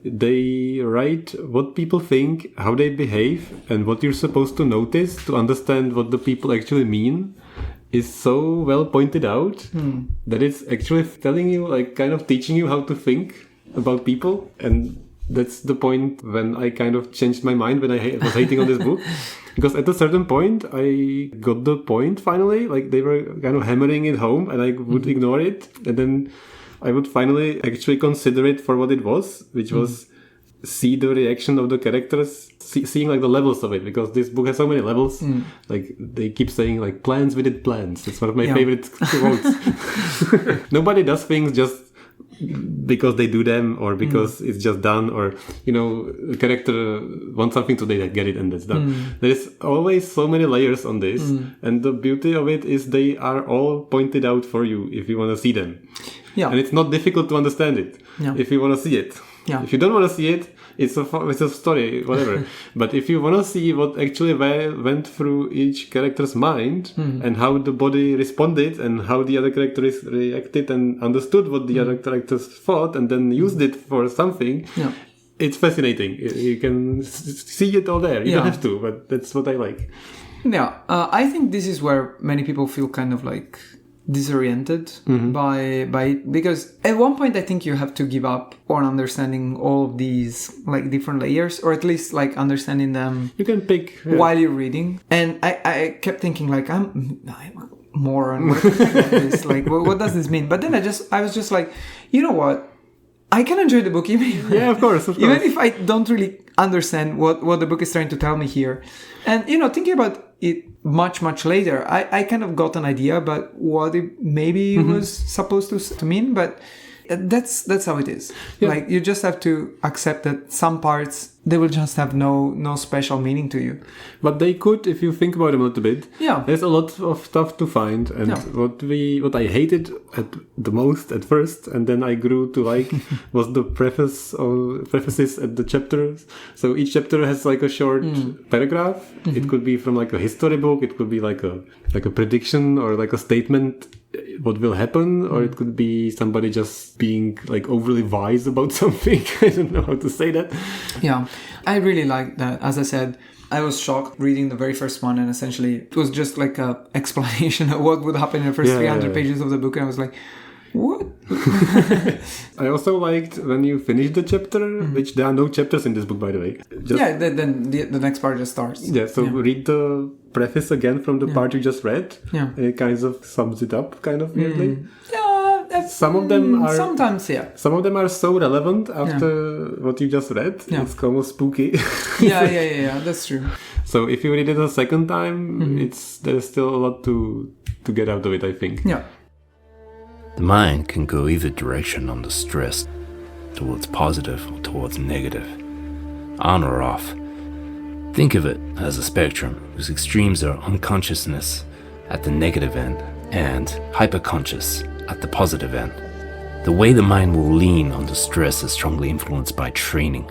they write what people think, how they behave, and what you're supposed to notice to understand what the people actually mean is so well pointed out that it's actually telling you, like, kind of teaching you how to think about people. And that's the point when I kind of changed my mind when I was hating on this book. Because at a certain point, I got the point finally. Like, they were kind of hammering it home and I would ignore it. And then I would finally actually consider it for what it was, which was see the reaction of the characters, seeing like the levels of it, because this book has so many levels. Like, they keep saying like plans within plans. It's one of my favorite quotes. Nobody does things just because they do them or because it's just done, or, you know, a character wants something today, they get it and that's done. There's always so many layers on this, and the beauty of it is they are all pointed out for you if you want to see them. And it's not difficult to understand it if you want to see it. If you don't want to see it, it's a story, whatever. But if you want to see what actually went through each character's mind and how the body responded and how the other characters reacted and understood what the other characters thought and then used it for something, it's fascinating. You can see it all there. You don't have to, but that's what I like. I think this is where many people feel kind of like disoriented by because at one point I think you have to give up on understanding all of these like different layers, or at least like understanding them. You can pick while you're reading, and I kept thinking like I'm a moron. What is this? Like what does this mean? But then I was just like, you know what? I can enjoy the book even of course. Even if I don't really understand what the book is trying to tell me here. And, you know, thinking about it much later, I kind of got an idea about what it maybe was supposed to mean, but that's how it is. Like, you just have to accept that some parts, they will just have no special meaning to you. But they could, if you think about them a little bit. There's a lot of stuff to find, and what I hated the most at first, and then I grew to like, was the prefaces at the chapters. So each chapter has like a short paragraph. It could be from like a history book. It could be like a prediction or like a statement what will happen, or it could be somebody just being like overly wise about something. I don't know how to say that. I really like that. As I said, I was shocked reading the very first one, and essentially it was just like a explanation of what would happen in the first 300 pages of the book, and I was like, what? I also liked when you finish the chapter, which there are no chapters in this book, by the way. Then the next part just starts. Read the preface again from the part you just read. It kind of sums it up, kind of weirdly. Some of them are sometimes, some of them are so relevant after what you just read. It's almost spooky. That's true. So if you read it a second time, there's still a lot to get out of it, I think. The mind can go either direction under stress, towards positive or towards negative, on or off. Think of it as a spectrum whose extremes are unconsciousness at the negative end and hyperconscious at the positive end. The way the mind will lean under stress is strongly influenced by training.